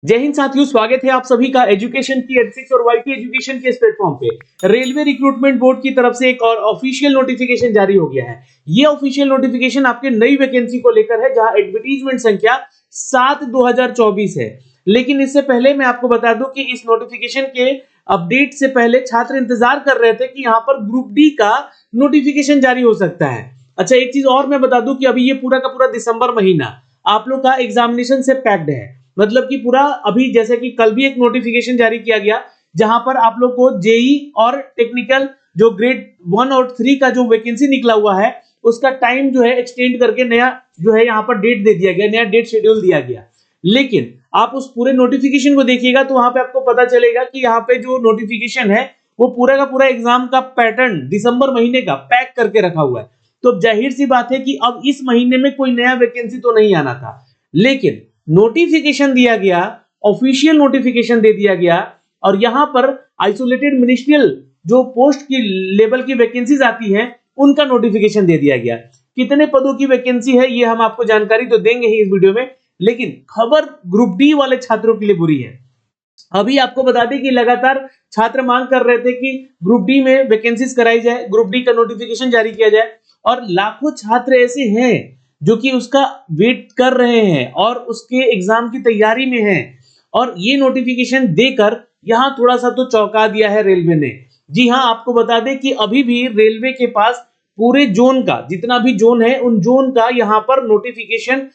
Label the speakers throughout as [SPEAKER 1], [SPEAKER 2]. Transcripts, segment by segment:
[SPEAKER 1] जय हिंद साथियों, स्वागत है आप सभी का एजुकेशन की एडसिक्स और वाईटी एजुकेशन के इस प्लेटफॉर्म पे। रेलवे रिक्रूटमेंट बोर्ड की तरफ से एक और ऑफिशियल नोटिफिकेशन जारी हो गया है। ये ऑफिशियल नोटिफिकेशन आपके नई वैकेंसी को लेकर है, जहां एडवर्टीजमेंट संख्या 7/2024 है। लेकिन इससे पहले मैं आपको बता दूं कि इस नोटिफिकेशन के अपडेट से पहले छात्र इंतजार कर रहे थे कि यहाँ पर ग्रुप डी का नोटिफिकेशन जारी हो सकता है। अच्छा, एक चीज और मैं बता दूं कि अभी ये पूरा का पूरा दिसंबर महीना आप लोग का एग्जामिनेशन से पैक्ड है। मतलब कि पूरा अभी जैसे कि कल भी एक नोटिफिकेशन जारी किया गया, जहां पर आप लोग को जेई और टेक्निकल जो ग्रेड 1 और 3 का जो वैकेंसी निकला हुआ है, उसका टाइम जो है एक्सटेंड करके नया जो है यहाँ पर डेट दे दिया गया, नया डेट शेड्यूल दिया गया। लेकिन आप उस पूरे नोटिफिकेशन को देखिएगा तो वहां पे आपको पता चलेगा कि यहाँ पे जो नोटिफिकेशन है वो पूरा का पूरा एग्जाम का पैटर्न दिसंबर महीने का पैक करके रखा हुआ है। तो जाहिर सी बात है कि अब इस महीने में कोई नया वैकेंसी तो नहीं आना था, लेकिन नोटिफिकेशन दिया गया, ऑफिशियल नोटिफिकेशन दे दिया गया, और यहां पर आइसोलेटेड मिनिस्ट्रियल जो पोस्ट की लेवल की वैकेंसीज आती हैं उनका नोटिफिकेशन दे दिया गया। कितने पदों की वैकेंसी है ये हम आपको जानकारी तो देंगे ही इस वीडियो में, लेकिन खबर ग्रुप डी वाले छात्रों के लिए बुरी है। अभी आपको बता दें कि लगातार छात्र मांग कर रहे थे कि ग्रुप डी में वैकेंसीज कराई जाए, ग्रुप डी का नोटिफिकेशन जारी किया जाए, और लाखों छात्र ऐसे हैं जो कि उसका वेट कर रहे हैं और उसके एग्जाम की तैयारी में हैं। और ये नोटिफिकेशन देकर यहां थोड़ा सा तो चौंका दिया है रेलवे ने। जी हां, आपको बता दें कि अभी भी रेलवे के पास पूरे जोन का जितना भी जोन है, उन जोन का यहां पर नोटिफिकेशन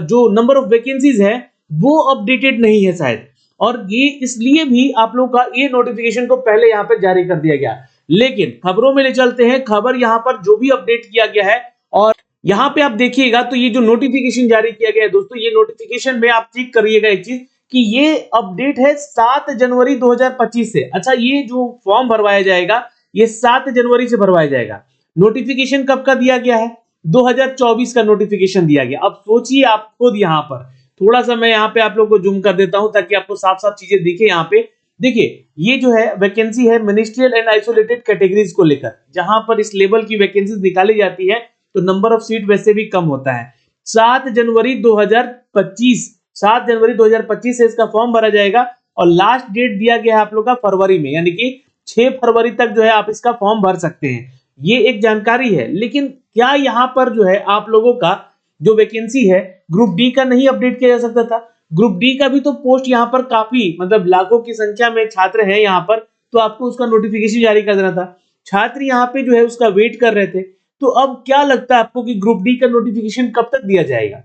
[SPEAKER 1] जो नंबर ऑफ वैकेंसीज है वो अपडेटेड नहीं है शायद, और ये इसलिए भी आप लोग का ये नोटिफिकेशन को पहले यहाँ पे जारी कर दिया गया। लेकिन खबरों में ले चलते हैं, खबर यहाँ पर जो भी अपडेट किया गया है, और यहाँ पे आप देखिएगा तो ये जो नोटिफिकेशन जारी किया गया है दोस्तों, ये नोटिफिकेशन में आप चेक करिएगा एक चीज कि ये अपडेट है 7 जनवरी 2025 से। अच्छा, ये जो फॉर्म भरवाया जाएगा ये 7 जनवरी से भरवाया जाएगा। नोटिफिकेशन कब का दिया गया है? 2024 का नोटिफिकेशन दिया गया। अब सोचिए आप खुद, यहाँ पर थोड़ा सा मैं यहाँ पे आप लोग को जूम कर देता हूं ताकि आपको साफ साफ चीजें दिखे। यहाँ पे देखिए, ये जो है वैकेंसी है मिनिस्ट्रियल एंड आइसोलेटेड कैटेगरीज को लेकर, जहां पर इस लेवल की वैकेंसी निकाली जाती है तो नंबर ऑफ सीट वैसे भी कम होता है। 7 जनवरी 2025 7 जनवरी 2025 से इसका फॉर्म भरा जाएगा, और लास्ट डेट दिया गया है आप लोग का फरवरी में, यानी कि 6 फरवरी तक जो है आप इसका फॉर्म भर सकते हैं। ये एक जानकारी है। लेकिन क्या यहाँ पर जो है आप लोगों का जो वैकेंसी है ग्रुप डी का नहीं अपडेट किया जा सकता था? ग्रुप डी का भी तो पोस्ट यहाँ पर काफी मतलब लाखों की संख्या में छात्र हैं यहाँ पर, तो आपको उसका नोटिफिकेशन जारी कर देना था। छात्र यहाँ पे जो है उसका वेट कर रहे थे। तो अब क्या लगता है आपको कि ग्रुप डी का नोटिफिकेशन कब तक दिया जाएगा?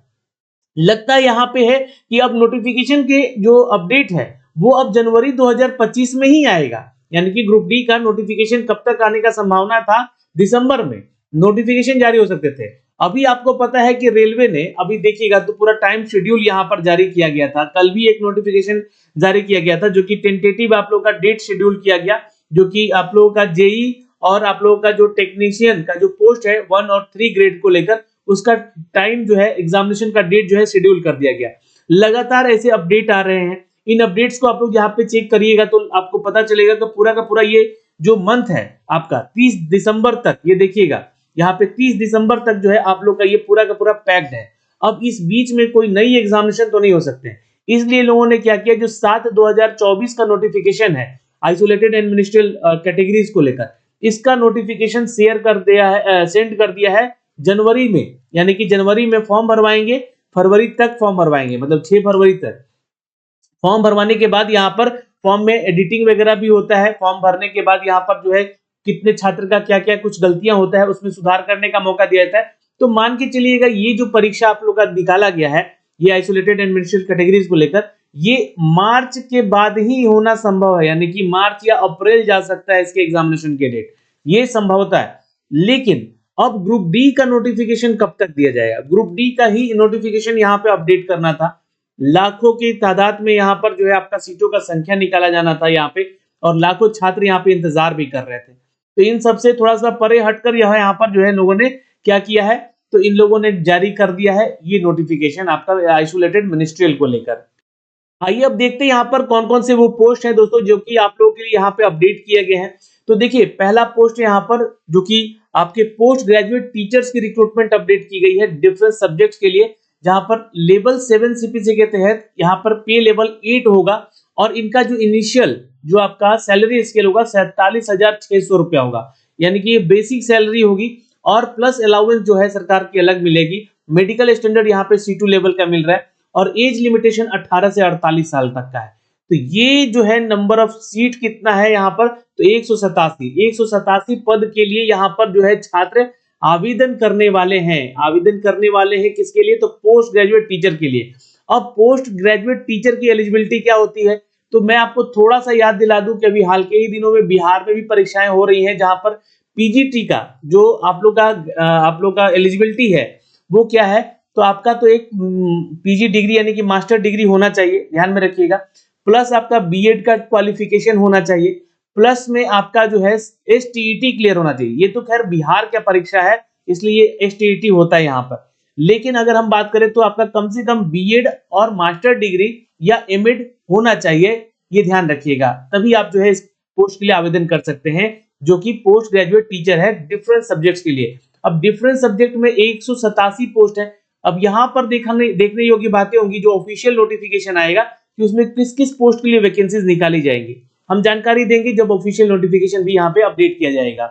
[SPEAKER 1] लगता है यहाँ पे है कि अब नोटिफिकेशन के जो अपडेट है वो अब जनवरी 2025 में ही आएगा। यानी कि ग्रुप डी का नोटिफिकेशन कब तक आने का संभावना था? दिसंबर में नोटिफिकेशन जारी हो सकते थे। अभी आपको पता है कि रेलवे ने, अभी देखिएगा तो पूरा टाइम शेड्यूल यहाँ पर जारी किया गया था। कल भी एक नोटिफिकेशन जारी किया गया था जो कि टेंटेटिव आप लोग का डेट शेड्यूल किया गया, जो कि आप लोगों का जेई और आप लोगों का जो टेक्नीशियन का जो पोस्ट है 1 और 3 ग्रेड को लेकर, उसका टाइम जो है एग्जामिनेशन का डेट जो है शेड्यूल कर दिया गया। लगातार ऐसे अपडेट आ रहे हैं। इन अपडेट्स को आप लोग यहाँ पे चेक करिएगा तो आपको पता चलेगा कि पूरा का पूरा ये जो मंथ है आपका 30 दिसंबर तक, ये देखिएगा यहाँ पे 30 दिसंबर तक जो है आप लोग का ये पूरा का पूरा पैक्ड है। अब इस बीच में कोई नई एग्जामिनेशन तो नहीं हो सकते, इसलिए लोगों ने क्या किया, जो 7/2024 का नोटिफिकेशन है आइसोलेटेड एंड मिनिस्ट्रियल कैटेगरीज को लेकर, इसका नोटिफिकेशन शेयर कर दिया है, सेंड कर दिया है जनवरी में। यानी कि जनवरी में फॉर्म भरवाएंगे, फरवरी तक फॉर्म भरवाएंगे, मतलब 6 फरवरी तक फॉर्म भरवाने के बाद यहाँ पर फॉर्म में एडिटिंग वगैरह भी होता है। फॉर्म भरने के बाद यहाँ पर जो है कितने छात्र का क्या क्या कुछ गलतियां होता है उसमें सुधार करने का मौका दिया जाता है। तो मान के चलिएगा ये जो परीक्षा आप लोग का निकाला गया है ये आइसोलेटेड एंड मिनिस्ट्रियल कैटेगरीज को लेकर, ये मार्च के बाद ही होना संभव है। यानी कि मार्च या अप्रैल जा सकता है इसके एग्जामिनेशन के डेट, ये संभवता है। लेकिन अब ग्रुप डी का नोटिफिकेशन कब तक दिया जाएगा? ग्रुप डी का ही नोटिफिकेशन यहाँ पे अपडेट करना था। लाखों की तादाद में यहाँ पर जो है आपका सीटों का संख्या निकाला जाना था यहाँ पे, और लाखों छात्र यहाँ पे इंतजार भी कर रहे थे। तो इन सबसे थोड़ा सा परे हटकर यहाँ पर जो है लोगों ने क्या किया है, तो इन लोगों ने जारी कर दिया है ये नोटिफिकेशन आपका आइसोलेटेड मिनिस्ट्रियल को लेकर। आइए अब देखते हैं यहाँ पर कौन कौन से वो पोस्ट है दोस्तों जो कि आप लोगों के लिए यहाँ पे अपडेट किए गए हैं। तो देखिए, पहला पोस्ट यहाँ पर जो कि आपके पोस्ट ग्रेजुएट टीचर्स की रिक्रूटमेंट अपडेट की गई है डिफरेंट सब्जेक्ट्स के लिए, जहां पर लेवल 7 सीपीसी के तहत यहाँ पर पे लेवल 8 होगा और इनका जो इनिशियल जो आपका सैलरी स्केल होगा 47,600 रुपया होगा, यानी कि ये बेसिक सैलरी होगी और प्लस अलाउंस जो है सरकार की अलग मिलेगी। मेडिकल स्टैंडर्ड यहाँ पे C2 लेवल का मिल रहा है और एज लिमिटेशन 18 से 48 साल तक का है। तो ये जो है नंबर ऑफ सीट कितना है यहाँ पर, तो 187 पद के लिए यहाँ पर जो है छात्र आवेदन करने वाले हैं। आवेदन करने वाले हैं किसके लिए, तो पोस्ट ग्रेजुएट टीचर के लिए। अब पोस्ट ग्रेजुएट टीचर की एलिजिबिलिटी क्या होती है, तो मैं आपको थोड़ा सा याद दिला दूं कि अभी हाल के ही दिनों में बिहार में भी परीक्षाएं हो रही हैं, जहां पर पीजीटी का जो आप लोग का एलिजिबिलिटी है वो क्या है, तो आपका तो एक पीजी डिग्री यानी कि मास्टर डिग्री होना चाहिए, ध्यान में रखिएगा, प्लस आपका बीएड का क्वालिफिकेशन होना चाहिए, प्लस में आपका जो है एसटीईटी क्लियर होना चाहिए। ये तो खैर बिहार का परीक्षा है इसलिए एसटीईटी होता है यहाँ पर, लेकिन अगर हम बात करें तो आपका कम से कम बीएड और मास्टर डिग्री या एमएड होना चाहिए, ये ध्यान रखिएगा, तभी आप जो है इस पोस्ट के लिए आवेदन कर सकते हैं, जो कि पोस्ट ग्रेजुएट टीचर है डिफरेंट सब्जेक्ट्स के लिए। अब डिफरेंट सब्जेक्ट में 187 पोस्ट है। अब यहाँ पर देखने योग्य बातें होंगी, जो ऑफिशियल नोटिफिकेशन आएगा कि उसमें किस किस पोस्ट के लिए वैकेंसीज निकाली जाएंगी, हम जानकारी देंगे जब ऑफिशियल नोटिफिकेशन भी यहाँ पे अपडेट किया जाएगा।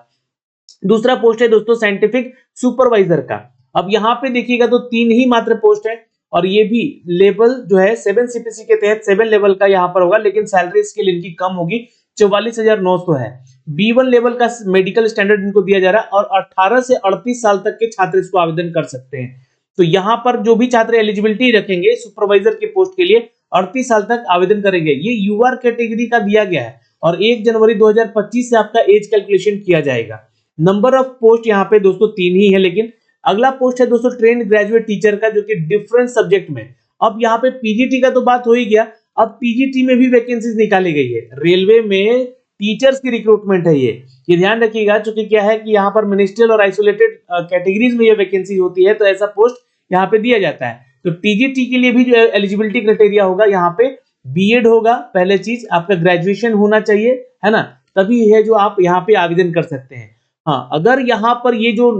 [SPEAKER 1] दूसरा पोस्ट है दोस्तों साइंटिफिक सुपरवाइजर का। अब यहाँ पे देखिएगा तो 3 ही मात्र पोस्ट है और ये भी लेवल जो है 7 सीपीसी के तहत 7 लेवल का यहाँ पर होगा, लेकिन सैलरी स्केल इनकी कम होगी, 44,900 है। B1 लेवल का मेडिकल स्टैंडर्ड इनको दिया जा रहा है और 18 से 38 साल तक के छात्र इसको आवेदन कर सकते हैं। तो यहाँ पर जो भी छात्र एलिजिबिलिटी रखेंगे सुपरवाइजर के पोस्ट के लिए 38 साल तक आवेदन करेंगे। ये यूआर कैटेगरी का दिया गया है और 1 जनवरी 2025 से आपका एज कैलकुलेशन किया जाएगा। नंबर ऑफ पोस्ट यहाँ पे दोस्तों 3 ही है, लेकिन अगला पोस्ट है दोस्तों ट्रेन ग्रेजुएट टीचर का, जो कि डिफरेंट सब्जेक्ट में। अब यहाँ पे पीजीटी का तो बात हो ही गया, अब पीजीटी में भी वैकेंसीज निकाली गई है। रेलवे में टीचर्स की रिक्रूटमेंट है ये ध्यान रखिएगा, क्योंकि क्या है कि यहाँ पर मिनिस्ट्रियल और आइसोलेटेड कैटेगरीज में ये वैकेंसी होती है, तो ऐसा पोस्ट यहाँ पे दिया जाता है। तो टीजीटी के लिए भी जो एलिजिबिलिटी क्राइटेरिया होगा, यहाँ पे बीएड होगा, पहले चीज आपका ग्रेजुएशन होना चाहिए, है ना, तभी है जो आप यहाँ पे आवेदन कर सकते हैं। हाँ, अगर यहाँ पर ये जो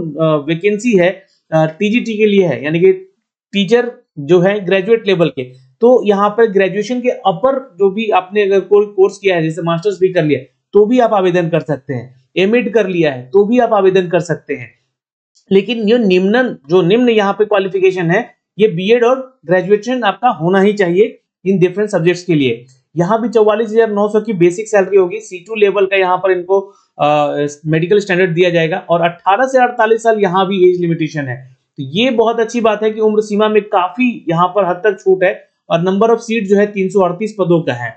[SPEAKER 1] वैकेंसी है टीजीटी के लिए है, यानी कि टीचर जो है ग्रेजुएट लेवल के, तो यहाँ पर ग्रेजुएशन के अपर जो भी आपने अगर कोई कोर्स किया है, जैसे मास्टर्स भी कर लिया, तो भी आप आवेदन कर सकते हैं, एमएड कर लिया है तो भी आप आवेदन कर सकते हैं। लेकिन ये निम्न यहाँ पे क्वालिफिकेशन है, ये बीएड और ग्रेजुएशन आपका होना ही चाहिए इन डिफरेंट सब्जेक्ट्स के लिए। यहाँ भी 44,900 की बेसिक सैलरी होगी, C2 लेवल का यहाँ पर इनको मेडिकल स्टैंडर्ड दिया जाएगा और 18 से 48 साल यहाँ भी एज लिमिटेशन है। तो ये बहुत अच्छी बात है कि उम्र सीमा में काफी यहाँ पर हद तक छूट है और नंबर ऑफ सीट जो है 338 पदों का है।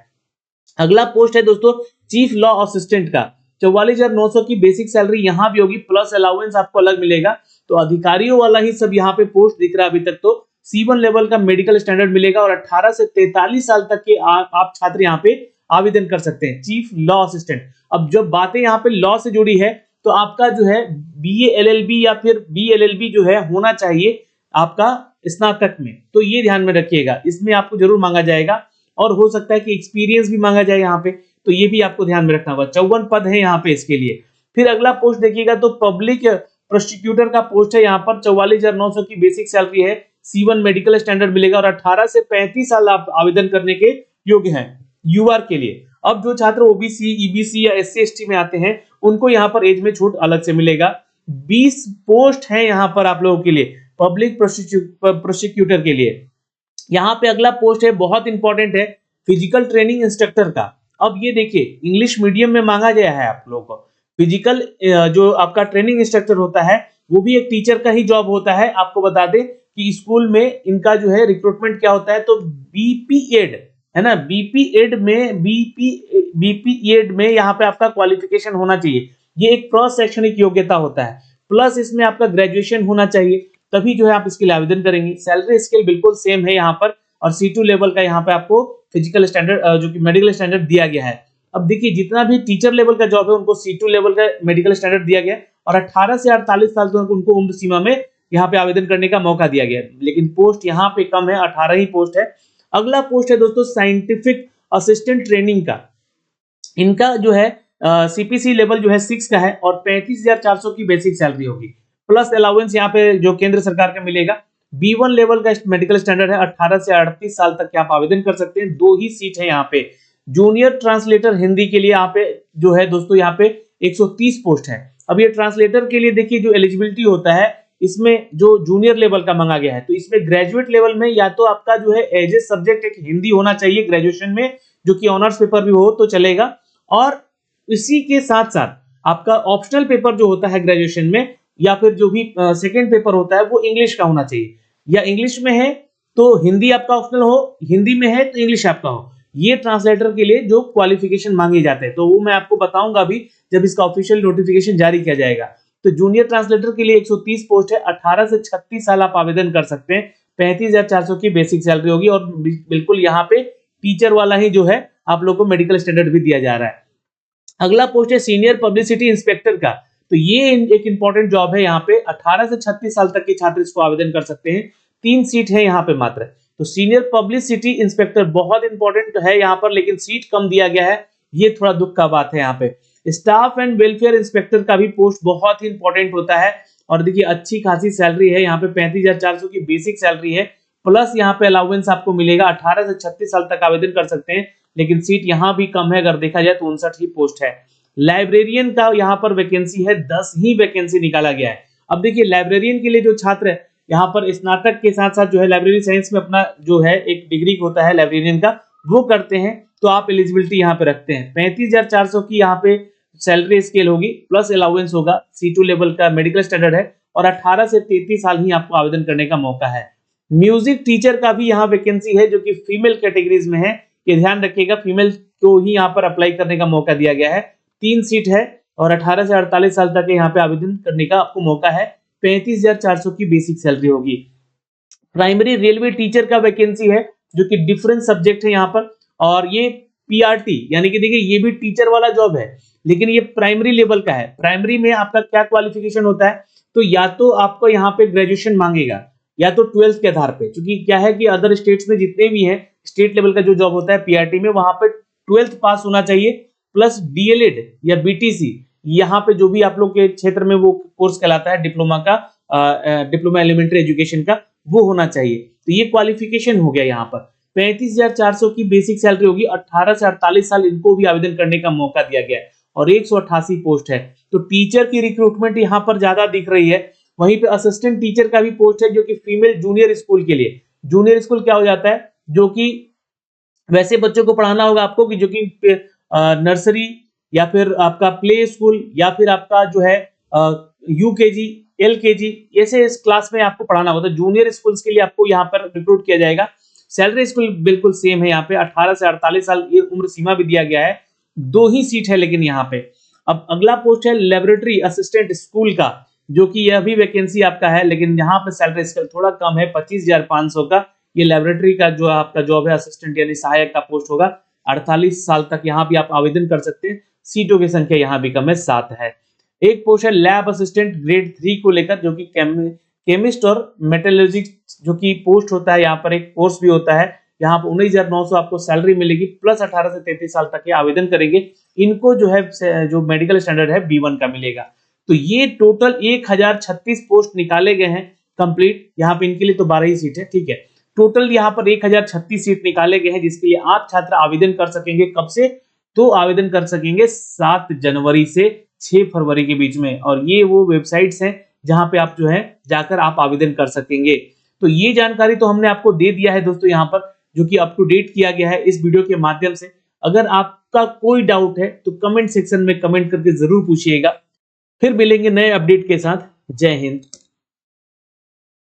[SPEAKER 1] अगला पोस्ट है दोस्तों चीफ लॉ असिस्टेंट का, 44,900 की बेसिक सैलरी यहाँ भी होगी, प्लस अलाउंस आपको अलग मिलेगा। तो अधिकारियों वाला ही सब यहाँ पे पोस्ट दिख रहा है अभी तक, तो C1 लेवल का मेडिकल स्टैंडर्ड मिलेगा और 18 से 43 साल तक के आप छात्र यहाँ पे आवेदन कर सकते हैं, चीफ लॉ असिस्टेंट। अब जब बातें यहाँ पे लॉ से जुड़ी है, तो आपका जो है BA LLB या फिर BLLB जो है होना चाहिए आपका स्नातक में, तो ये ध्यान में रखिएगा, इसमें आपको जरूर मांगा जाएगा और हो सकता है कि एक्सपीरियंस भी मांगा जाए यहाँ पे, तो ये भी आपको ध्यान में रखना होगा। 54 पद है यहाँ पे इसके लिए। फिर अगला पोस्ट देखिएगा तो पब्लिक प्रोसिक्यूटर का पोस्ट है, यहाँ पर 44,900 की बेसिक सैलरी है, C1 मेडिकल स्टैंडर्ड मिलेगा और 18 से 35 साल आप आवेदन करने के योग्य हैं यूआर के लिए। अब जो छात्र ओबीसी, ईबीसी या SC ST में आते हैं, उनको यहाँ पर एज में छूट अलग से मिलेगा। 20 पोस्ट है यहाँ पर आप लोगों के लिए पब्लिक प्रोसिक्यूटर के लिए। यहाँ पे अगला पोस्ट है, बहुत इंपॉर्टेंट है, फिजिकल ट्रेनिंग इंस्ट्रक्टर का। अब ये देखिए इंग्लिश मीडियम में मांगा गया है आप लोगों को। फिजिकल जो आपका ट्रेनिंग इंस्ट्रक्टर होता है वो भी एक टीचर का ही जॉब होता है। आपको बता दें कि स्कूल में इनका जो है रिक्रूटमेंट क्या होता है, तो बीपीएड है ना, बीपीएड में यहाँ पे आपका क्वालिफिकेशन होना चाहिए। ये एक प्रौढ़ शैक्षणिक योग्यता होता है, प्लस इसमें आपका ग्रेजुएशन होना चाहिए, तभी जो है आप इसके लिए आवेदन करेंगे। सैलरी स्केल बिल्कुल सेम है यहाँ पर और C2 लेवल का यहाँ पे आपको फिजिकल स्टैंडर्ड जो कि मेडिकल स्टैंडर्ड दिया गया है। अब देखिए जितना भी टीचर लेवल का जॉब है उनको C2 लेवल का मेडिकल स्टैंडर्ड दिया गया और 18 से 48 साल तक उनको उम्र सीमा में यहाँ पे आवेदन करने का मौका दिया गया, लेकिन पोस्ट यहाँ पे कम है, 18 ही पोस्ट है। अगला पोस्ट है दोस्तों साइंटिफिक असिस्टेंट ट्रेनिंग का। इनका जो है CPC लेवल जो है 6 का है और 35,400 की बेसिक सैलरी होगी, प्लस अलाउंस यहाँ पे जो केंद्र सरकार का मिलेगा B1 लेवल का मेडिकल स्टैंडर्ड है, 18 से 38 साल तक के आप आवेदन कर सकते हैं। 2 ही सीट है यहाँ पे। जूनियर ट्रांसलेटर हिंदी के लिए यहाँ पे जो है दोस्तों यहाँ पे 130 पोस्ट है। अब ये ट्रांसलेटर के लिए देखिए जो एलिजिबिलिटी होता है इसमें जो जूनियर लेवल का मांगा गया है, तो इसमें ग्रेजुएट लेवल में या तो आपका जो है एज ए सब्जेक्ट एक हिंदी होना चाहिए ग्रेजुएशन में, जो कि ऑनर्स पेपर भी हो तो चलेगा, और इसी के साथ साथ आपका ऑप्शनल पेपर जो होता है ग्रेजुएशन में या फिर जो भी सेकंड पेपर होता है वो इंग्लिश का होना चाहिए, या इंग्लिश में है तो हिंदी आपका ऑप्शनल हो, हिंदी में है तो इंग्लिश आपका हो। ये ट्रांसलेटर के लिए जो क्वालिफिकेशन मांगे जाते हैं तो वो मैं आपको बताऊंगा अभी जब इसका ऑफिशियल नोटिफिकेशन जारी किया जाएगा। तो जूनियर ट्रांसलेटर के लिए 130 पोस्ट है, 18 से 36 साल आप आवेदन कर सकते हैं। 35,400 की बेसिक सैलरी होगी और बिल्कुल यहाँ पे टीचर वाला ही जो है आप लोग को मेडिकल स्टैंडर्ड भी दिया जा रहा है। अगला पोस्ट है सीनियर पब्लिसिटी इंस्पेक्टर का, तो ये एक इंपॉर्टेंट जॉब है। यहाँ पे 18 से 36 साल तक के छात्र इसको आवेदन कर सकते हैं। 3 सीट है यहाँ पे मात्र। तो सीनियर पब्लिसिटी इंस्पेक्टर बहुत इंपॉर्टेंट है यहाँ पर, लेकिन सीट कम दिया गया है, ये थोड़ा दुख का बात है यहाँ पे। स्टाफ एंड वेलफेयर इंस्पेक्टर का भी पोस्ट बहुत ही इंपॉर्टेंट होता है और देखिए अच्छी खासी सैलरी है यहाँ पे। 35,400 की बेसिक सैलरी है, प्लस यहाँ पे अलाउंस आपको मिलेगा। 18 से 36 साल तक आवेदन कर सकते हैं, लेकिन सीट यहाँ भी कम है, अगर देखा जाए तो 59 ही पोस्ट है। लाइब्रेरियन का यहाँ पर वैकेंसी है, 10 ही वैकेंसी निकाला गया है। अब देखिए लाइब्रेरियन के लिए जो छात्र है यहाँ पर स्नातक के साथ साथ जो है लाइब्रेरी साइंस में अपना जो है एक डिग्री होता है लाइब्रेरियन का वो करते हैं, तो आप एलिजिबिलिटी यहाँ पे रखते हैं। 35,400 की यहाँ पे सैलरी स्केल होगी, प्लस अलाउंस होगा। C2 लेवल का मेडिकल स्टैंडर्ड है और 18 से 33 साल ही आपको आवेदन करने का मौका है। म्यूजिक टीचर का भी यहाँ वैकेंसी है जो कि फीमेल कैटेगरीज में है, ये ध्यान रखिएगा, फीमेल को ही यहाँ पर अप्लाई करने का मौका दिया गया है। 3 सीट है और 18 से 48 साल तक यहाँ पे आवेदन करने का आपको मौका है। 35,400 की बेसिक सैलरी होगी। प्राइमरी रेलवे टीचर का वैकेंसी है जो कि डिफरेंट सब्जेक्ट है यहाँ पर, और ये PRT यानी कि देखिए ये भी टीचर वाला जॉब है, लेकिन ये प्राइमरी लेवल का है। प्राइमरी में आपका क्या क्वालिफिकेशन होता है, तो या तो आपको यहाँ पे ग्रेजुएशन मांगेगा या तो 12th के आधार पे, क्योंकि क्या है कि अदर स्टेट्स में जितने भी हैं स्टेट लेवल का जो जॉब होता है PRT में, वहां पे 12th पास होना चाहिए, प्लस DLED या BTC, यहाँ पे जो भी आप लोग के क्षेत्र में वो कोर्स कहलाता है डिप्लोमा का, डिप्लोमा एलिमेंट्री एजुकेशन का, वो होना चाहिए। तो ये क्वालिफिकेशन हो गया यहाँ पर। 35,400 की बेसिक सैलरी होगी। 18 से 48 साल इनको भी आवेदन करने का मौका दिया गया है और 188 पोस्ट है। तो टीचर की रिक्रूटमेंट यहाँ पर ज्यादा दिख रही है। वहीं पे असिस्टेंट टीचर का भी पोस्ट है जो कि फीमेल जूनियर स्कूल के लिए। जूनियर स्कूल क्या हो जाता है, जो कि वैसे बच्चों को पढ़ाना होगा आपको कि जो कि नर्सरी या फिर आपका प्ले स्कूल या फिर आपका जो है UKG LKG ऐसे इस क्लास में आपको पढ़ाना होता है। जूनियर स्कूल्स के लिए आपको यहाँ पर रिक्रूट किया जाएगा। सैलरी स्कूल बिल्कुल सेम है यहाँ पे, 18 से 48 साल ये उम्र सीमा भी दिया गया है। 2 ही सीट है लेकिन यहाँ पे। अब अगला पोस्ट है लेबोरेटरी असिस्टेंट स्कूल का, जो कि यह भी वैकेंसी आपका है, लेकिन यहाँ पे सैलरी स्केल थोड़ा कम है, 25,500 का। ये लेबोरेटरी का जो आपका जॉब है असिस्टेंट यानी सहायक का पोस्ट होगा। 48 साल तक यहाँ भी आप आवेदन कर सकते हैं। सीटों की संख्या यहाँ भी कम है, 7 है। एक पोस्ट है लैब असिस्टेंट ग्रेड 3 को लेकर, जो कि केमिस्ट और मेटलर्जिस्ट जो कि पोस्ट होता है, यहाँ पर एक कोर्स भी होता है। यहाँ पर 19,900 आपको सैलरी मिलेगी, प्लस 18 से 33 साल तक के आवेदन करेंगे। इनको जो है जो मेडिकल स्टैंडर्ड है B1 का मिलेगा। तो ये टोटल 1036 पोस्ट निकाले गए हैं कंप्लीट। यहाँ पे इनके लिए तो 12 ही सीट है, ठीक है। टोटल यहाँ पर 1036 सीट निकाले गए हैं, जिसके लिए आप छात्र आवेदन कर सकेंगे। कब से, तो आवेदन कर सकेंगे 7 जनवरी से 6 फरवरी के बीच में। और ये वो वेबसाइट्स हैं जहां पे आप जो है जाकर आप आवेदन कर सकेंगे। तो ये जानकारी तो हमने आपको दे दिया है दोस्तों यहाँ पर, जो कि अप टू डेट किया गया है इस वीडियो के माध्यम से। अगर आपका कोई डाउट है तो कमेंट सेक्शन में कमेंट करके जरूर पूछिएगा। फिर मिलेंगे नए अपडेट के साथ। जय हिंद।